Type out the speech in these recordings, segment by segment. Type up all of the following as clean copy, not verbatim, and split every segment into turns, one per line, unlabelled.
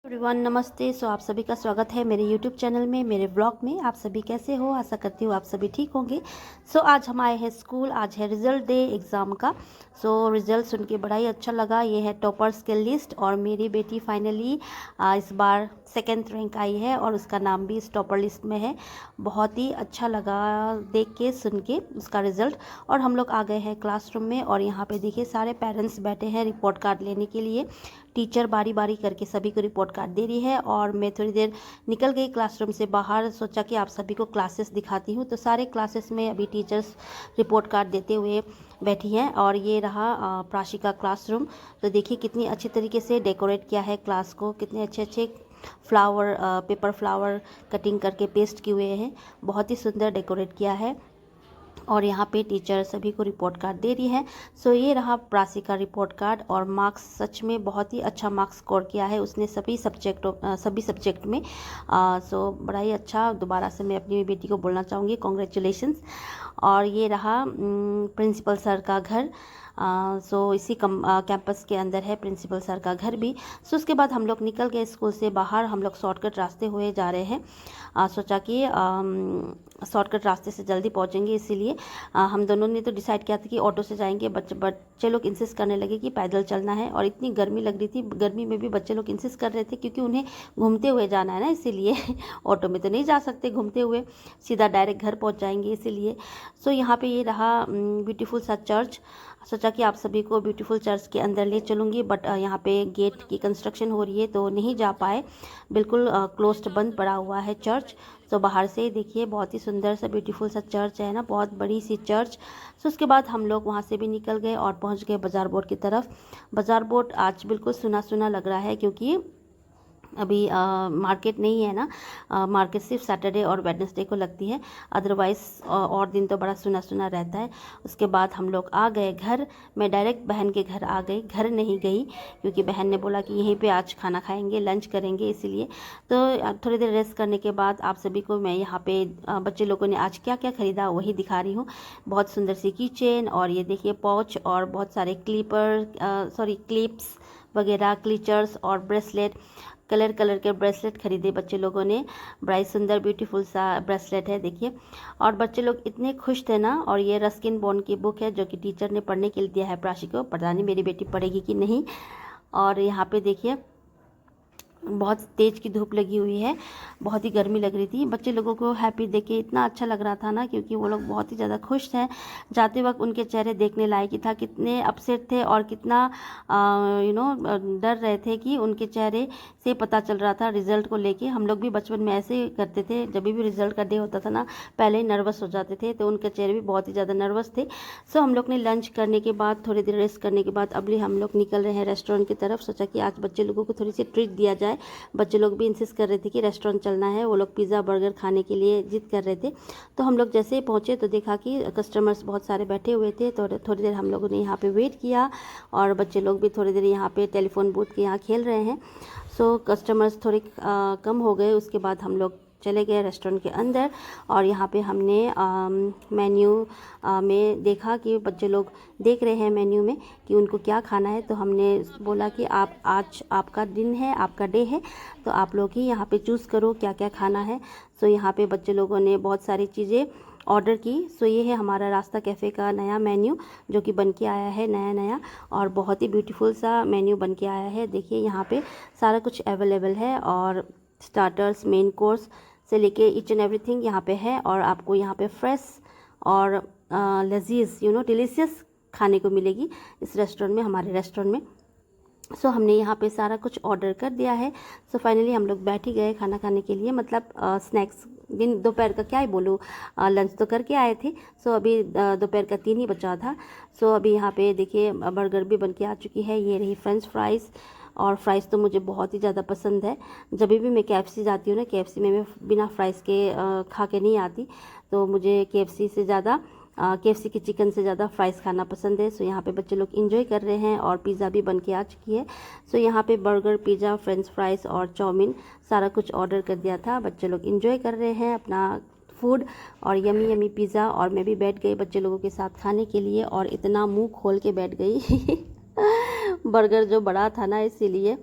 Everyone नमस्ते। आप सभी का स्वागत है मेरे यूट्यूब चैनल में, मेरे ब्लॉग में। आप सभी कैसे हो? आशा करती हूँ आप सभी ठीक होंगे। आज हम आए हैं स्कूल। आज है रिजल्ट डे एग्ज़ाम का। रिजल्ट सुन के बड़ा ही अच्छा लगा। ये है टॉपर्स के लिस्ट और मेरी बेटी फाइनली इस बार सेकेंड रैंक आई है और उसका नाम भी इस टॉपर लिस्ट में है। बहुत ही अच्छा लगा देख के, सुन के उसका रिज़ल्ट। और हम लोग आ गए हैं क्लासरूम में और यहाँ पे देखिए सारे पेरेंट्स बैठे हैं रिपोर्ट कार्ड लेने के लिए। टीचर बारी बारी करके सभी को रिपोर्ट कार्ड दे रही है और मैं थोड़ी देर निकल गई क्लासरूम से बाहर। सोचा कि आप सभी को क्लासेस दिखाती हूँ। तो सारे क्लासेस में अभी टीचर्स रिपोर्ट कार्ड देते हुए बैठी हैं और ये रहा प्राशी का क्लासरूम। तो देखिए कितनी अच्छी तरीके से डेकोरेट किया है क्लास को, कितने अच्छे अच्छे फ्लावर, पेपर फ्लावर कटिंग करके पेस्ट किए हुए हैं। बहुत ही सुंदर डेकोरेट किया है और यहाँ पे टीचर सभी को रिपोर्ट कार्ड दे रही है। ये रहा प्रासी का रिपोर्ट कार्ड और मार्क्स, सच में बहुत ही अच्छा मार्क्स स्कोर किया है उसने सभी सब्जेक्ट में। बड़ा ही अच्छा। दोबारा से मैं अपनी बेटी को बोलना चाहूँगी कॉन्ग्रेचुलेशंस। और ये रहा प्रिंसिपल सर का घर। इसी कैंपस के अंदर है प्रिंसिपल सर का घर भी। उसके बाद हम लोग निकल गए स्कूल से बाहर। हम लोग शॉर्टकट रास्ते हुए जा रहे हैं। सोचा कि शॉर्टकट रास्ते से जल्दी पहुंचेंगे, इसीलिए हम दोनों ने तो डिसाइड किया था कि ऑटो से जाएंगे। बच्चे लोग इंसिस्ट करने लगे कि पैदल चलना है और इतनी गर्मी लग रही थी। गर्मी में भी बच्चे लोग इंसिस्ट कर रहे थे क्योंकि उन्हें घूमते हुए जाना है ना, इसीलिए ऑटो में तो नहीं जा सकते घूमते हुए, सीधा डायरेक्ट घर पहुँच जाएंगे इसीलिए। यहाँ पे ये रहा ब्यूटीफुल सा चर्च। सोचा कि आप सभी को ब्यूटीफुल चर्च के अंदर ले चलूँगी, बट यहाँ पे गेट की कंस्ट्रक्शन हो रही है तो नहीं जा पाए। बिल्कुल क्लोज्ड, बंद पड़ा हुआ है चर्च। बाहर से ही देखिए बहुत ही सुंदर सा ब्यूटीफुल सा चर्च है ना, बहुत बड़ी सी चर्च। उसके बाद हम लोग वहाँ से भी निकल गए और पहुँच गए बाज़ार बोर्ड की तरफ। बाज़ार बोर्ड आज बिल्कुल सुना सुना लग रहा है क्योंकि अभी मार्केट नहीं है ना। मार्केट सिर्फ सैटरडे और वेडनेसडे को लगती है, अदरवाइज़ और दिन तो बड़ा सुना सुना रहता है। उसके बाद हम लोग आ गए घर। मैं डायरेक्ट बहन के घर आ गई, घर नहीं गई क्योंकि बहन ने बोला कि यहीं पे आज खाना खाएंगे, लंच करेंगे, इसीलिए। थोड़ी देर रेस्ट करने के बाद आप सभी को मैं यहाँ पे बच्चे लोगों ने आज क्या क्या ख़रीदा वही दिखा रही हूँ। बहुत सुंदर सी की चेन और ये देखिए पाउच और बहुत सारे क्लिप्स वगैरह, क्लीचर्स और ब्रेसलेट, कलर कलर के ब्रेसलेट खरीदे बच्चे लोगों ने। बड़ा ही सुंदर ब्यूटीफुल सा ब्रेसलेट है देखिए। और बच्चे लोग इतने खुश थे ना। और ये रस्किन बॉन्ड की बुक है जो कि टीचर ने पढ़ने के लिए दिया है प्राशी को। पता नहीं मेरी बेटी पढ़ेगी कि नहीं। और यहाँ पे देखिए बहुत तेज़ की धूप लगी हुई है, बहुत ही गर्मी लग रही थी। बच्चे लोगों को हैप्पी देख के इतना अच्छा लग रहा था ना, क्योंकि वो लोग बहुत ही ज़्यादा खुश थे। जाते वक्त उनके चेहरे देखने लायक ही था, कितने अपसेट थे और कितना डर रहे थे कि उनके चेहरे से पता चल रहा था रिज़ल्ट को लेके। हम लोग भी बचपन में ऐसे करते थे, जब भी रिज़ल्ट का डे होता था ना पहले ही नर्वस हो जाते थे, तो उनके चेहरे भी बहुत ही ज़्यादा नर्वस थे। हम लोग ने लंच करने के बाद, थोड़ी देर रेस्ट करने के बाद अभी हम लोग निकल रहे हैं रेस्टोरेंट की तरफ। सोचा कि आज बच्चे लोगों को थोड़ी सी ट्रीट दिया जाए। बच्चे लोग भी इंसिस्ट कर रहे थे कि रेस्टोरेंट चलना है, वो लोग पिज़्ज़ा बर्गर खाने के लिए जिद कर रहे थे। तो हम लोग जैसे ही पहुँचे तो देखा कि कस्टमर्स बहुत सारे बैठे हुए थे। तो थोड़ी देर हम लोगों ने यहाँ पे वेट किया और बच्चे लोग भी थोड़ी देर यहाँ पे टेलीफोन बूथ के यहाँ खेल रहे हैं। कस्टमर्स थोड़े कम हो गए। उसके बाद हम लोग चले गए रेस्टोरेंट के अंदर और यहाँ पे हमने मेन्यू में देखा कि बच्चे लोग देख रहे हैं मेन्यू में कि उनको क्या खाना है। तो हमने बोला कि आज आपका दिन है, आपका डे है, तो आप लोग ही यहाँ पे चूज़ करो क्या क्या खाना है। यहाँ पे बच्चे लोगों ने बहुत सारी चीज़ें ऑर्डर की। ये है हमारा रास्ता कैफ़े का नया मेन्यू जो कि बन के आया है नया नया, और बहुत ही ब्यूटीफुल सा मेन्यू बन के आया है। देखिए यहाँ पे सारा कुछ अवेलेबल है और स्टार्टर्स, मेन कोर्स से लेके ईच एंड एवरीथिंग यहाँ पे है। और आपको यहाँ पे फ्रेश और लजीज डिलीशियस खाने को मिलेगी इस रेस्टोरेंट में, हमारे रेस्टोरेंट में। हमने यहाँ पे सारा कुछ ऑर्डर कर दिया है। फाइनली हम लोग बैठ ही गए खाना खाने के लिए, मतलब स्नैक्स, दिन दोपहर का क्या ही बोलूँ, लंच तो करके आए थे। अभी दोपहर का 3 ही बचा था। अभी यहाँ पे देखिए बर्गर भी बन के आ चुकी है। ये रही फ्रेंच फ्राइज़, और फ्राइज़ तो मुझे बहुत ही ज़्यादा पसंद है। जब भी मैं KFC जाती हूँ ना, KFC में मैं बिना फ्राइज़ के खा के नहीं आती। तो मुझे KFC की चिकन से ज़्यादा फ्राइज़ खाना पसंद है। यहाँ पे बच्चे लोग इंजॉय कर रहे हैं और पिज़्ज़ा भी बन के आ चुकी है। यहाँ पे बर्गर, पिज़्ज़ा, फ्रेंच फ्राइज़ और चाउमीन सारा कुछ ऑर्डर कर दिया था। बच्चे लोग इंजॉय कर रहे हैं अपना फूड और यमी यमी पिज़्ज़ा। और मैं भी बैठ गई बच्चे लोगों के साथ खाने के लिए, और इतना मुंह खोल के बैठ गई बर्गर जो बड़ा था ना इसीलिए।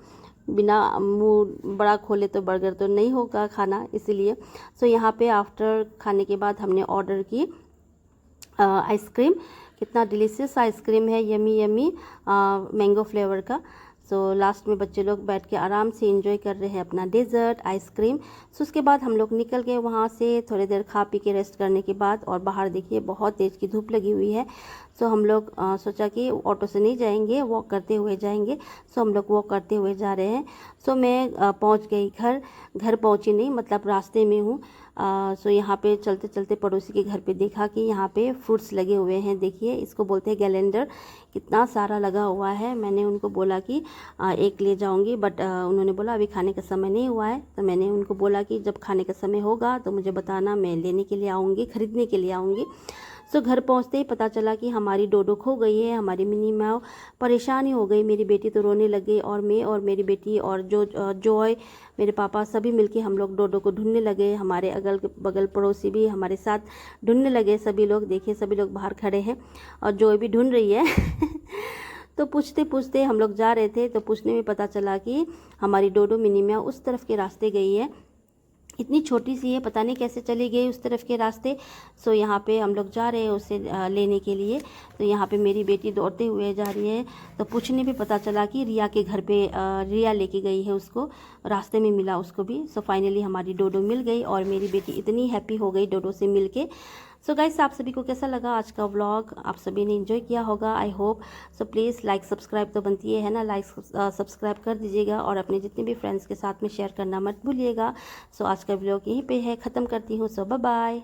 बिना मुंह बड़ा खोले तो बर्गर तो नहीं होगा खाना, इसीलिए। सो यहाँ पे आफ्टर खाने के बाद हमने ऑर्डर की आइसक्रीम। कितना डिलीशियस आइसक्रीम है, यमी यमी मैंगो फ्लेवर का। सो लास्ट में बच्चे लोग बैठ के आराम से एंजॉय कर रहे हैं अपना डेजर्ट आइसक्रीम। सो उसके बाद हम लोग निकल गए वहाँ से, थोड़ी देर खा पी के रेस्ट करने के बाद। और बाहर देखिए बहुत तेज़ की धूप लगी हुई है। सो हम लोग सोचा कि ऑटो से नहीं जाएंगे, वॉक करते हुए जाएंगे। सो हम लोग वॉक करते हुए जा रहे हैं। सो मैं पहुँच गई घर पहुँची नहीं, मतलब रास्ते में हूँ। सो यहाँ पे चलते चलते पड़ोसी के घर पे देखा कि यहाँ पे फ्रूट्स लगे हुए हैं। देखिए इसको बोलते हैं गैलेंडर, कितना सारा लगा हुआ है। मैंने उनको बोला कि एक ले जाऊंगी, बट उन्होंने बोला अभी खाने का समय नहीं हुआ है। तो मैंने उनको बोला कि जब खाने का समय होगा तो मुझे बताना, मैं लेने के लिए आऊँगी, ख़रीदने के लिए आऊँगी। सो घर पहुंचते ही पता चला कि हमारी डोडो खो गई है। हमारी मिनी माओ परेशानी हो गई, मेरी बेटी तो रोने लग गई, और मैं और मेरी बेटी और जॉय मेरे पापा सभी मिलके हम लोग डोडो को ढूंढने लगे। हमारे अगल बगल पड़ोसी भी हमारे साथ ढूंढने लगे। सभी लोग देखिए, सभी लोग बाहर खड़े हैं और जॉय भी ढूंढ रही है। तो पूछते पूछते हम लोग जा रहे थे, तो पूछने में पता चला कि हमारी डोडो मिनी माओ उस तरफ के रास्ते गई है। इतनी छोटी सी है, पता नहीं कैसे चली गई उस तरफ के रास्ते। सो यहाँ पे हम लोग जा रहे हैं उसे लेने के लिए। तो यहाँ पे मेरी बेटी दौड़ते हुए जा रही है। तो पूछने पे पता चला कि रिया के घर पे रिया लेके गई है उसको, रास्ते में मिला उसको भी। सो फाइनली हमारी डोडो मिल गई और मेरी बेटी इतनी हैप्पी हो गई डोडो से मिल के। सो गाइस, आप सभी को कैसा लगा आज का व्लॉग? आप सभी ने एंजॉय किया होगा, I hope. So please like subscribe तो बनती है ना, लाइक सब्सक्राइब कर दीजिएगा और अपने जितने भी फ्रेंड्स के साथ में शेयर करना मत भूलिएगा। सो आज का व्लॉग यहीं पे है, ख़त्म करती हूँ। सो बाय बाय।